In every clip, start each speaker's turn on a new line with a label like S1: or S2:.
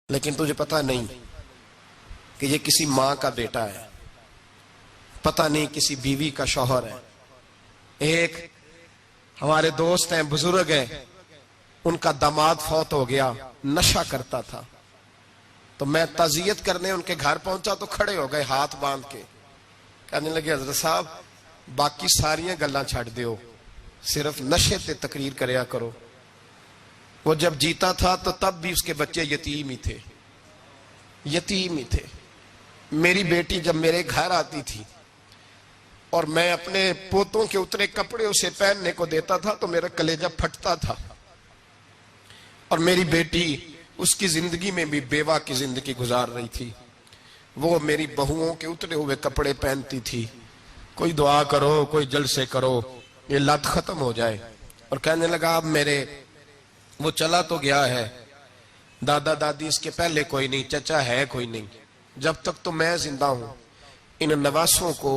S1: लेकिन तुझे पता नहीं कि ये किसी माँ का बेटा है, पता नहीं किसी बीवी का शौहर है। एक हमारे दोस्त हैं, बुजुर्ग हैं, उनका दामाद फौत हो गया, नशा करता था। तो मैं ताजियत करने उनके घर पहुंचा तो खड़े हो गए हाथ बांध के, कहने लगे हजरत साहब बाकी सारियां गल्लां छड़ दियो, सिर्फ नशे ते तकरीर करया करो। वो जब जीता था तो तब भी उसके बच्चे यतीम ही थे, यतीम ही थे। मेरी बेटी जब मेरे घर आती थी और मैं अपने पोतों के उतरे कपड़े उसे पहनने को देता था तो मेरा कलेजा फटता था। और मेरी बेटी उसकी जिंदगी में भी बेवा की जिंदगी गुजार रही थी। वो मेरी बहुओं के उतरे हुए कपड़े पहनती थी। कोई दुआ करो, कोई जलसे करो, ये लत खत्म हो जाए। और कहने लगा अब मेरे वो चला तो गया है, दादा दादी इसके पहले कोई नहीं, चचा है कोई नहीं, जब तक तो मैं जिंदा हूं इन नवासों को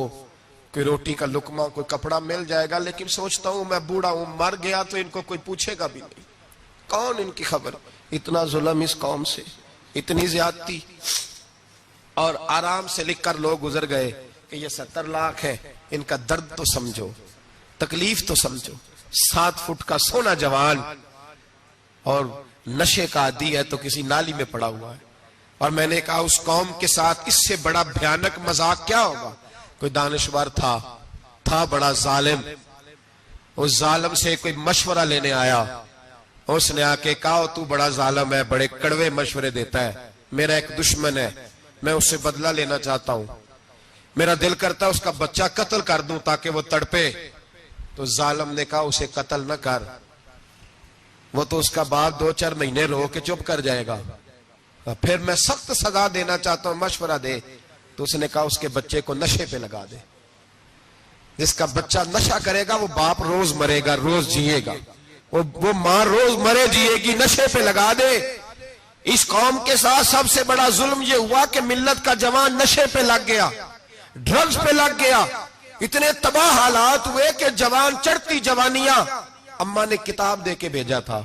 S1: कोई रोटी का लुकमा, कोई कपड़ा मिल जाएगा। लेकिन सोचता हूं मैं बूढ़ा हूं, मर गया तो इनको कोई पूछेगा भी नहीं, कौन इनकी खबर। इतना जुल्म इस कौम से, इतनी ज्यादती। और आराम से लिखकर लोग गुजर गए कि ये 70 लाख है, इनका दर्द तो समझो, तकलीफ तो समझो। 7 फुट का सोना जवान और नशे का आदी है तो किसी नाली में पड़ा हुआ है। और मैंने कहा उस कौम के साथ इससे बड़ा भयानक मजाक क्या होगा। कोई दानिश्वर था बड़ा जालिम, उस जालिम से कोई मशवरा लेने आया। उसने आके कहा तू बड़ा जालिम है, बड़े कड़वे मशवरे देता है, मेरा एक दुश्मन है, मैं उससे बदला लेना चाहता हूं, मेरा दिल करता है उसका बच्चा कत्ल कर दूं ताकि वो तड़पे। तो जालिम ने कहा उसे कत्ल न कर, वो तो उसका बाप 2-4 महीने रो के चुप कर जाएगा, फिर मैं सख्त सजा देना चाहता हूं, मशवरा दे। तो उसने कहा उसके बच्चे को नशे पे लगा दे। जिसका बच्चा नशा करेगा वो बाप रोज मरेगा, रोज जिएगा, वो मां रोज मरे जिएगी, नशे पे लगा दे। इस कौम के साथ सबसे बड़ा जुल्म ये हुआ कि मिल्लत का जवान नशे पे लग गया, ड्रग्स पे लग गया। इतने तबाह हालात हुए कि जवान चढ़ती जवानियां, अम्मा ने किताब दे के भेजा था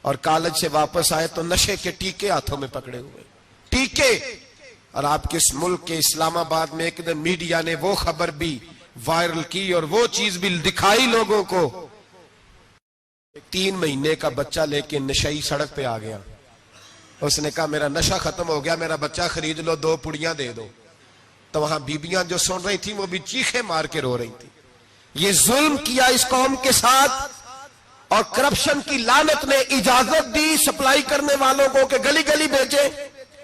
S1: और कॉलेज से वापस आए तो नशे के टीके हाथों में पकड़े हुए, टीके। और आपके इस मुल्क के इस्लामाबाद में एक दिन मीडिया ने वो खबर भी वायरल की और वो चीज भी दिखाई लोगों को। 3 महीने का बच्चा लेके नशई सड़क पे आ गया। उसने कहा मेरा नशा खत्म हो गया, मेरा बच्चा खरीद लो, 2 पुड़ियां दे दो। तो वहां बीबियां जो सुन रही थी वो भी चीखे मार के रो रही थी। ये जुल्म किया इस कौम के साथ। और करप्शन की लानत ने इजाजत दी सप्लाई करने वालों को कि गली गली भेजे,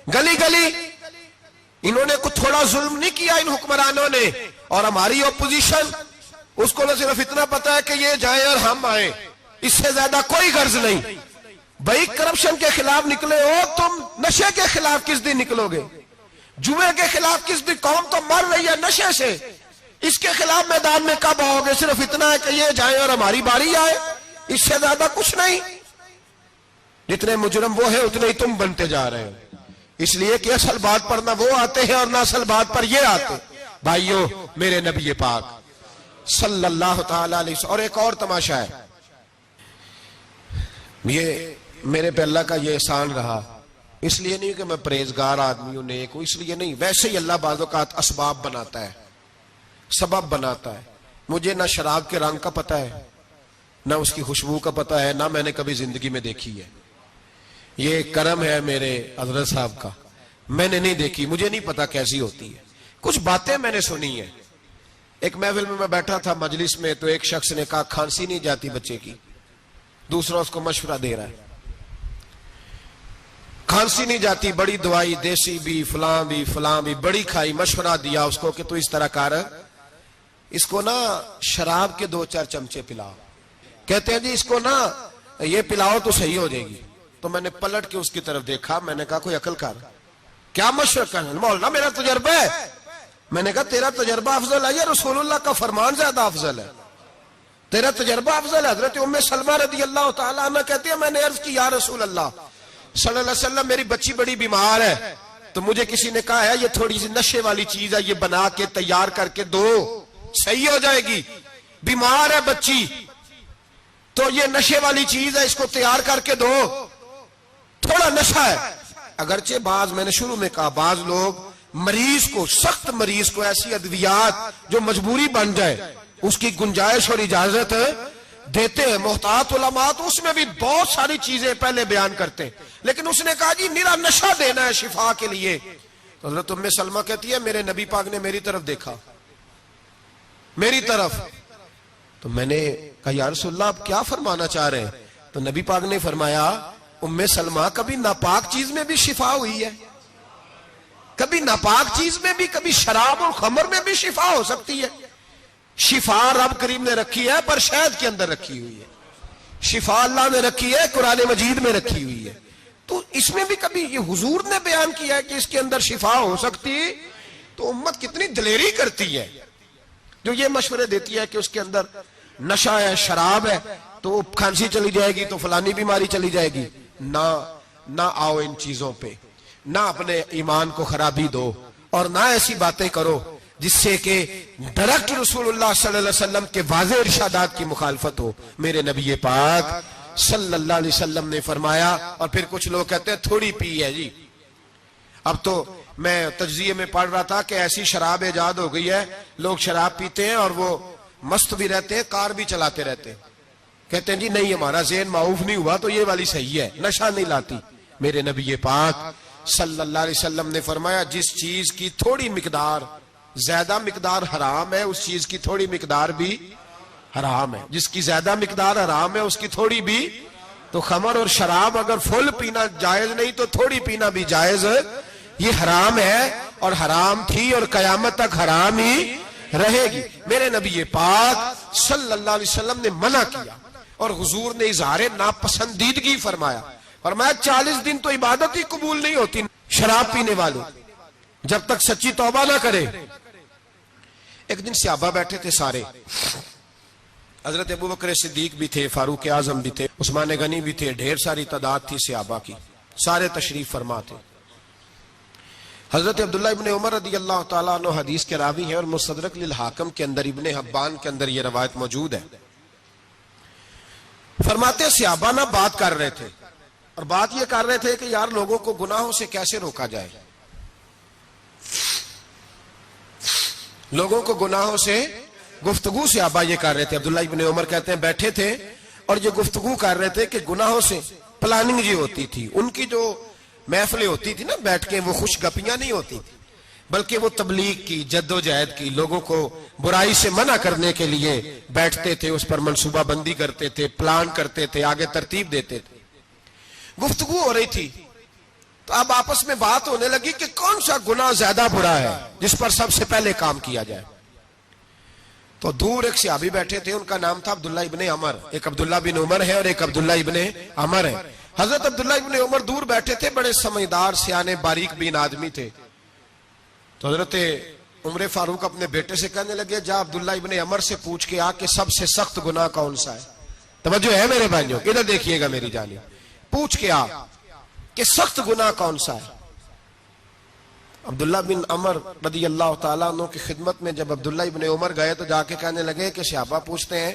S1: गली गली। इन्होंने कुछ थोड़ा जुल्म नहीं किया इन हुक्मरानों ने। और हमारी ओपोजिशन, उसको न सिर्फ इतना पता है कि ये जाए और हम आए, इससे ज्यादा कोई गर्ज नहीं। भाई करप्शन के खिलाफ निकले हो तुम, नशे के खिलाफ किस दिन निकलोगे? जुए के खिलाफ किस दिन? कौम तो मर रही है नशे से, इसके खिलाफ मैदान में कब आओगे? सिर्फ इतना है कि ये जाए और हमारी बारी आए, इससे ज्यादा कुछ नहीं। जितने मुजरम वो है उतने ही तुम बनते जा रहे हो। इसलिए कि असल बात पर ना वो आते हैं और ना असल बात पर ये आते। भाइयों, मेरे नबी पाक सल्लल्लाहु ताला अलैहि वसल्लम। और एक और तमाशा है, ये मेरे पे अल्लाह का ये एहसान रहा, इसलिए नहीं कि मैं परहेजगार आदमी हूं, नेक हूं, इसलिए नहीं, वैसे ही अल्लाह बाज़ औक़ात असबाब बनाता है, सबब बनाता है। मुझे ना शराब के रंग का पता है, ना उसकी खुशबू का पता है, ना मैंने कभी जिंदगी में देखी है। ये करम है मेरे हजरत साहब का, मैंने नहीं देखी, मुझे नहीं पता कैसी होती है। कुछ बातें मैंने सुनी है। एक महफिल में मैं बैठा था मजलिस में, तो एक शख्स ने कहा खांसी नहीं जाती बच्चे की, दूसरा उसको मशवरा दे रहा है, खांसी नहीं जाती, बड़ी दवाई देसी भी फलां भी बड़ी खाई, मशवरा दिया उसको कि तू इस तरह कर, इसको ना शराब के 2-4 चमचे पिलाओ। कहते हैं जी इसको ना ये पिलाओ तो सही हो जाएगी। तो मैंने पलट के उसकी तरफ देखा, मैंने कहा कोई अकल कर, क्या मशवरा करना? मौलाना मेरा तजर्बा है। मैंने कहा तेरा तजर्बा अफजल है या रसूलुल्लाह का फरमान ज्यादा अफजल है? तेरा तजर्बा अफजल है। हजरत उम्मे सलमा रदी अल्लाह तआला अन्हा कहती है मैंने अर्ज की या रसूल अल्लाह सल्लल्लाहु अलैहि वसल्लम मेरी बच्ची बड़ी बीमार है, तो मुझे किसी ने कहा है ये थोड़ी सी नशे वाली चीज है, ये बना के तैयार करके दो, सही हो जाएगी। बीमार है बच्ची तो ये नशे वाली चीज है, इसको तैयार करके दो, थोड़ा नशा है। अगरचे बाज, मैंने शुरू में कहा, बाज लोग मरीज को, सख्त मरीज को ऐसी अद्वियात जो मजबूरी बन जाए उसकी गुंजाइश और इजाजत देते हैं। मोहतात उलमा तो उसमें भी बहुत सारी चीजें पहले बयान करते हैं, लेकिन उसने कहा जी निरा नशा देना है शिफा के लिए। तो हज़रत उम्मे सलमा कहती है मेरे नबी पाक ने मेरी तरफ देखा, मेरी तरफ। तो मैंने कहा या रसूलल्लाह आप क्या फरमाना चाह रहे हैं? तो नबी पाक ने फरमाया उम्मे सलमा कभी नापाक चीज में भी शिफा हुई है, कभी नापाक चीज में भी, कभी शराब और खमर में भी शिफा हो सकती है। शिफा रब करीम ने रखी है पर शहद के अंदर रखी हुई है, शिफा अल्लाह ने रखी है कुरान मजीद में रखी हुई है। तो इसमें भी कभी ये हुजूर ने बयान किया है कि इसके अंदर शिफा हो सकती, तो उम्मत कितनी दलेरी करती है जो ये मशवरे देती है कि उसके अंदर नशा है, शराब है, तो खांसी चली जाएगी, तो फलानी बीमारी चली जाएगी। ना आओ इन चीजों पे, ना अपने ईमान को खराबी दो और ना ऐसी बातें करो जिससे कि डायरेक्ट रसूलुल्लाह सल्लल्लाहु अलैहि वसल्लम के वाज़ेह इरशादात की मुखालफत हो। मेरे नबी पाक सल्लल्लाहु अलैहि वसल्लम ने फरमाया, और फिर कुछ लोग कहते हैं थोड़ी पी है जी। अब तो मैं तज्जिये में पढ़ रहा था कि ऐसी शराब इजाद हो गई है, लोग शराब पीते हैं और वो मस्त भी रहते हैं, कार भी चलाते रहते हैं, कहते हैं जी नहीं हमारा ज़हन माऊफ नहीं हुआ तो ये वाली सही है, नशा नहीं लाती। मेरे नबी पाक सल्लल्लाहु अलैहि वसल्लम ने फरमाया जिस चीज की थोड़ी मिकदार, ज्यादा मिकदार हराम है, उस चीज की थोड़ी मिकदार भी हराम है। जिसकी ज्यादा मिकदार हराम है उसकी थोड़ी भी। तो खमर और शराब अगर फुल पीना जायज नहीं तो थोड़ी पीना भी जायज, ये हराम है और हराम थी और कयामत तक हराम ही रहेगी। मेरे नबी पाक सल्लल्लाहु अलैहि वसल्लम ने मना किया और हुजूर ने इजहार नापसंदीदगी फरमाया, फरमाया 40 दिन तो इबादत ही कबूल नहीं होती शराब पीने वाले जब तक सच्ची तौबा ना करे। एक दिन सहाबा बैठे थे सारे, हजरत अबू बकर सिद्दीक भी थे, फारूक आजम भी थे, उस्मान गनी भी थे, ढेर सारी तादाद थी सहाबा की, सारे तशरीफ फरमा थे। हजरत अब्दुल्लाह इब्ने उमर रदी अल्लाह ताला अन्हु हदीस के रावी है और मुस्तदरक लिल हाकिम के अंदर, इब्ने हब्बान के अंदर यह रवायत मौजूद है। फरमाते सहाबा ना बात कर रहे थे और बात यह कर रहे थे कि यार लोगों को गुनाहों से कैसे रोका जाए, लोगों को गुनाहों से गुफ्तगू से आबा ये कर रहे थे। अब्दुल्लाह इब्ने उमर कहते हैं बैठे थे और जो गुफ्तगू कर रहे थे कि गुनाहों से प्लानिंग जी होती थी, उनकी जो महफिलें होती थी ना बैठ के, वो खुश गपियां नहीं होती थी बल्कि वो तबलीग की, जद्दोजहद की, लोगों को बुराई से मना करने के लिए बैठते थे, उस पर मनसूबाबंदी करते थे, प्लान करते थे, आगे तरतीब देते थे। गुफ्तगू हो रही थी तो अब आपस में बात होने लगी कि कौन सा गुनाह ज्यादा बुरा है जिस पर सबसे पहले काम किया जाए। तो दूर एक सहाबी बैठे थे, उनका नाम था अब्दुल्लाह इब्ने अमर। एक अब्दुल्लाह बिन उमर है और एक अब्दुल्लाह इब्ने अमर है। हजरत अब्दुल्लाह इब्ने उमर दूर बैठे थे, बड़े समझदार सियाने बारीक बीन आदमी थे। तो हजरत उमर फारूक अपने बेटे से कहने लगे जा अब्दुल्लाह इब्ने अमर से पूछ के आ कि सबसे सख्त गुनाह कौन सा है। तवज्जो है मेरे भाइयों, इधर देखिएगा मेरी जानिब, पूछ के आ कि सख्त गुनाह कौन सा है। अब्दुल्लाह बिन अमर रदी अल्लाह ताला अन्हु की खिदमत में जब अब्दुल्लाह इब्ने उमर गए तो जाके कहने लगे कि सहाबा पूछते हैं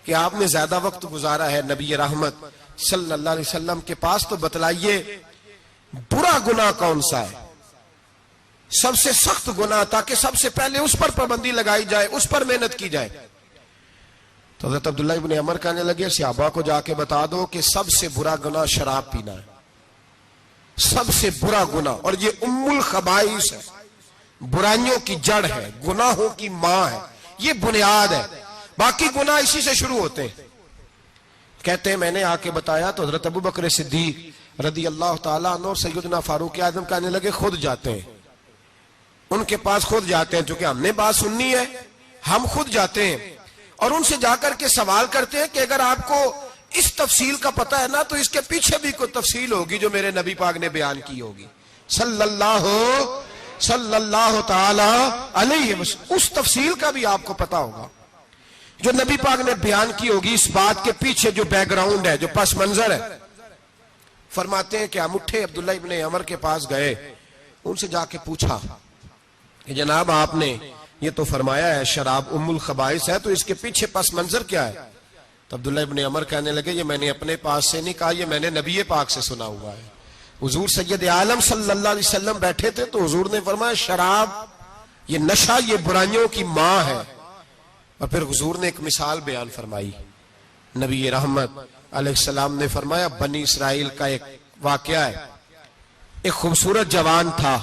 S1: कि आपने ज्यादा वक्त गुजारा है नबी रहमत सल्लल्लाहु अलैहि वसल्लम के पास, तो बतलाइए बुरा गुनाह कौन सा है, सबसे सख्त गुनाह, ताकि सबसे पहले उस पर पाबंदी लगाई जाए, उस पर मेहनत की जाए। तो हज़रत अब्दुल्लाह इब्ने अमर कहने लगे सहाबा को जाके बता दो कि सबसे बुरा गुनाह शराब पीना है, सबसे बुरा गुनाह, और ये उम्मुल खबाइस है, बुराइयों की जड़ है, गुनाहों की मां है, ये बुनियाद है, बाकी गुनाह इसी से शुरू होते हैं। कहते हैं मैंने आके बताया तो हजरत अबू बकर सिद्दीक रदी अल्लाह ताला अन्हु और सैयदना फारूक आजम कहने लगे खुद जाते हैं, उनके पास खुद जाते हैं, क्योंकि हमने बात सुननी है, हम खुद जाते हैं और उनसे जाकर के सवाल करते हैं कि अगर आपको इस तफसील का पता है ना तो इसके पीछे भी कोई तफसील होगी जो मेरे नबी पाक ने बयान की होगी सल्लल्लाहु ताला अलैहि वसल्लम, उस तफसील का भी आपको पता होगा जो नबी पाक ने बयान की होगी, इस बात के पीछे जो बैकग्राउंड है, जो पस मंजर है। फरमाते हैं कि हम उठे, अब्दुल्लाह इब्ने अमर के पास गए, उनसे जाके पूछा कि जनाब आपने ये तो फरमाया है शराब उम्मुल खबाइस है, तो इसके पीछे पस मंजर क्या है। तो अब्दुल्लाह इब्ने अमर कहने लगे ये मैंने अपने पास से नहीं कहा, ये मैंने नबी पाक से सुना हुआ है हुजूर सैयद आलम सल्लल्लाहु अलैहि वसल्लम बैठे थे तो हुजूर ने फरमाया शराब, ये नशा, ये बुराइयों की मां है। और फिर हुजूर ने एक मिसाल बयान फरमाई। नबी रहमत अलैहिस्सलाम ने फरमाया, बनी इसराइल का एक वाकया है। एक खूबसूरत जवान था,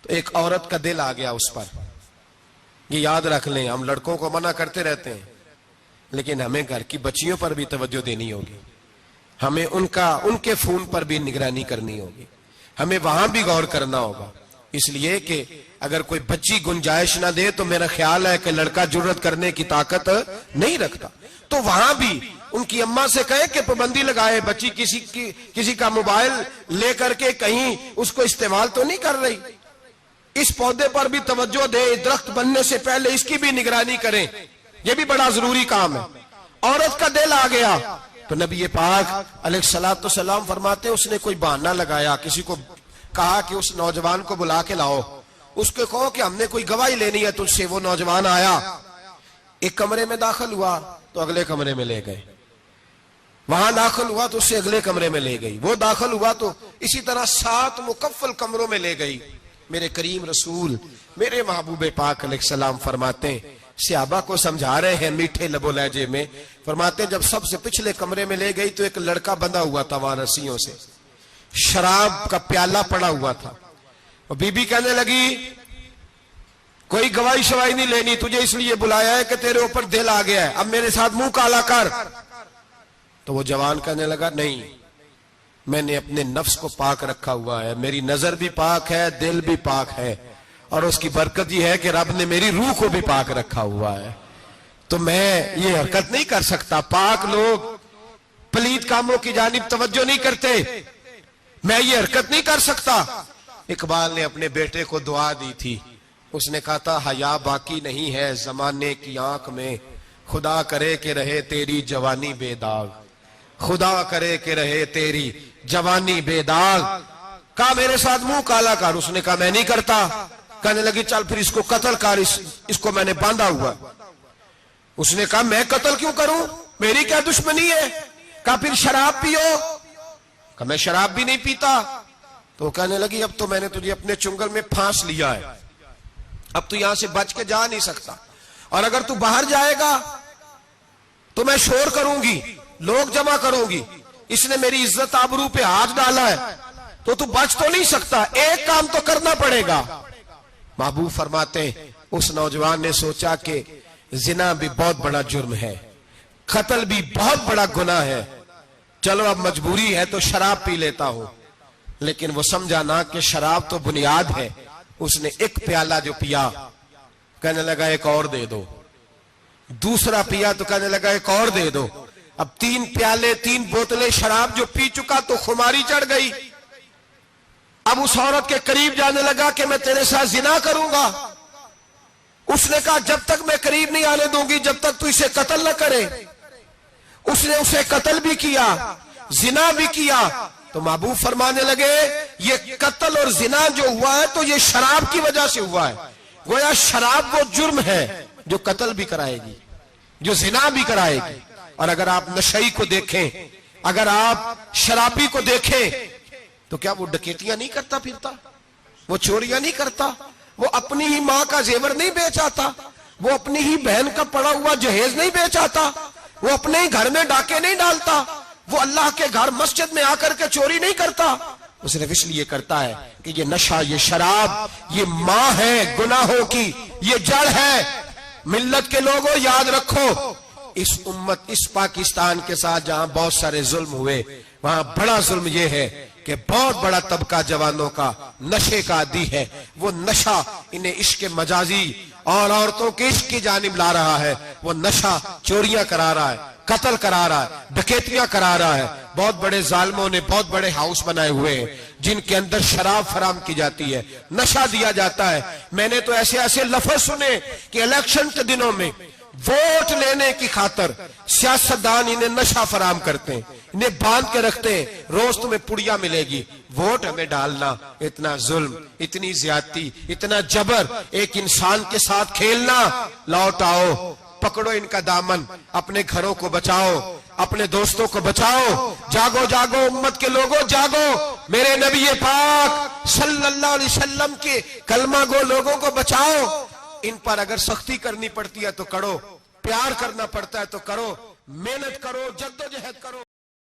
S1: तो एक औरत का दिल आ गया उस पर। ये याद रख लें, हम लड़कों को मना करते रहते हैं, लेकिन हमें घर की बच्चियों पर भी तवज्जो देनी होगी, हमें उनके खून पर भी निगरानी करनी होगी, हमें वहां भी गौर करना होगा। इसलिए कि अगर कोई बच्ची गुंजाइश ना दे तो मेरा ख्याल है कि लड़का जुर्रत करने की ताकत नहीं रखता। तो वहां भी उनकी अम्मा से कहे कि पाबंदी लगाए, बच्ची किसी का मोबाइल लेकर के कहीं उसको इस्तेमाल तो नहीं कर रही, इस पौधे पर भी तवज्जो दे, दरख्त बनने से पहले इसकी भी निगरानी करें, यह भी बड़ा जरूरी काम है। औरत का दिल आ गया तो नबी पाक अलैहिस्सलातु सलाम फरमाते, उसने कोई बहाना लगाया, किसी को कहा कि उस नौजवान को बुला के लाओ, उसको कहो कि हमने कोई गवाही लेनी है तुझसे। वो नौजवान आया, एक कमरे में दाखिल हुआ तो अगले कमरे में ले गए, वहां दाखिल हुआ तो उससे अगले कमरे में ले गई, वो दाखिल हुआ तो इसी तरह 7 मुकफ्फल कमरों में ले गई। मेरे करीम रसूल मेरे महबूब पाक अलैहिस्सलाम फरमाते, सहाबा को समझा रहे हैं मीठे लबो लहजे में, फरमाते जब सबसे पिछले कमरे में ले गई तो एक लड़का बंधा हुआ था वहां रस्सियों से, शराब का प्याला पड़ा हुआ था। और बीबी कहने लगी, कोई गवाही शवाही नहीं लेनी, तुझे इसलिए बुलाया है कि तेरे ऊपर दिल आ गया है, अब मेरे साथ मुंह काला कर। तो वो जवान कहने लगा, नहीं, मैंने अपने नफ्स को पाक रखा हुआ है, मेरी नजर भी पाक है, दिल भी पाक है, और उसकी बरकत यह है कि रब ने मेरी रूह को भी पाक रखा हुआ है, तो मैं ये हरकत नहीं कर सकता। पाक लोग पलीत कामों की जानिब तवज्जो नहीं करते, मैं ये हरकत नहीं कर सकता। इकबाल ने अपने बेटे को दुआ दी थी, उसने कहा था, हया बाकी नहीं है जमाने की आंख में, खुदा करे कि रहे तेरी जवानी बेदाग, खुदा करे कि रहे तेरी जवानी बेदाग। कहा मेरे साथ मुंह काला कर, उसने कहा मैं नहीं करता। कहने लगी, चल फिर इसको कत्ल कर, इसको मैंने बांधा हुआ। उसने कहा मैं कत्ल क्यों करूं, मेरी क्या दुश्मनी है। कहा फिर शराब पियो, कहा मैं शराब भी नहीं पीता। तो कहने लगी, अब तो मैंने तुझे अपने चुंगल में फांस लिया है, अब तू यहां से बच के जा नहीं सकता, और अगर तू बाहर जाएगा तो मैं शोर करूंगी, लोग जमा करूंगी, इसने मेरी इज्जत आबरू पे हाथ डाला है, तो तू बच तो नहीं सकता, एक काम तो करना पड़ेगा। महबूब फरमाते, उस नौजवान ने सोचा कि जिना भी बहुत बड़ा जुर्म है, कत्ल भी बहुत बड़ा गुनाह है, चलो अब मजबूरी है तो शराब पी लेता हूं। लेकिन वो समझा ना कि शराब तो बुनियाद है। उसने एक प्याला जो पिया, कहने लगा एक और दे दो, दूसरा पिया तो कहने लगा एक और दे दो। अब 3 प्याले 3 बोतलें शराब जो पी चुका तो खुमारी चढ़ गई। अब उस औरत के करीब जाने लगा कि मैं तेरे साथ जिना करूंगा। उसने कहा जब तक मैं करीब नहीं आने दूंगी जब तक तू इसे कत्ल न करे। उसने उसे कत्ल भी किया, जिना भी किया। तो महबूब फरमाने लगे, ये कत्ल और जिना जो हुआ है तो ये शराब की वजह से हुआ है। गोया शराब वो जुर्म है जो कत्ल भी कराएगी, जो जिना भी कराएगी। और अगर आप नशई को देखें, अगर आप शराबी को देखें, तो क्या वो डकैतियां नहीं करता फिरता, वो चोरियां नहीं करता, वो अपनी ही मां का जेवर नहीं बेच आता, वो अपनी ही बहन का पड़ा हुआ जहेज नहीं बेच आता, वो अपने ही घर में डाके नहीं डालता, वो अल्लाह के घर मस्जिद में आकर के चोरी नहीं करता। वो सिर्फ इसलिए करता है कि ये नशा, ये शराब, ये मां है गुनाहों की, ये जड़ है। मिल्लत के लोगों याद रखो, इस उम्मत, इस पाकिस्तान के साथ जहां बहुत सारे जुल्म हुए, वहां बड़ा जुल्म यह है कि बहुत बड़ा तबका जवानों का नशे का आदी है। वो नशा इन्हें इश्क मजाजी और औरतों के इश्क की जानिब ला रहा है। वो नशा चोरियां करा रहा है, कत्ल करा रहा है, डकैतियां करा रहा है। बहुत बड़े जालिमों ने बहुत बड़े हाउस बनाए हुए हैं जिनके अंदर शराब फराम की जाती है, नशा दिया जाता है। मैंने तो ऐसे ऐसे लफ्ज सुने कि इलेक्शन के दिनों में वोट लेने की खातर सियासतदान इन्हें नशा फराम करते हैं, इन्हें बांध के रखते हैं, रोज तुम्हें पुड़िया मिलेगी, वोट हमें डालना। इतना जुल्म, इतनी ज्यादती, इतना जबर, एक इंसान के साथ खेलना। लौट आओ, पकड़ो इनका दामन, अपने घरों को बचाओ। अपने दोस्तों को बचाओ। जागो जागो उम्मत के लोगों, जागो। मेरे नबी पाक सल्लल्लाहु अलैहि वसल्लम के कलमा गो लोगों को बचाओ। इन पर अगर सख्ती करनी पड़ती है तो करो, प्यार करना पड़ता है तो करो, मेहनत करो, जद्दोजहद करो।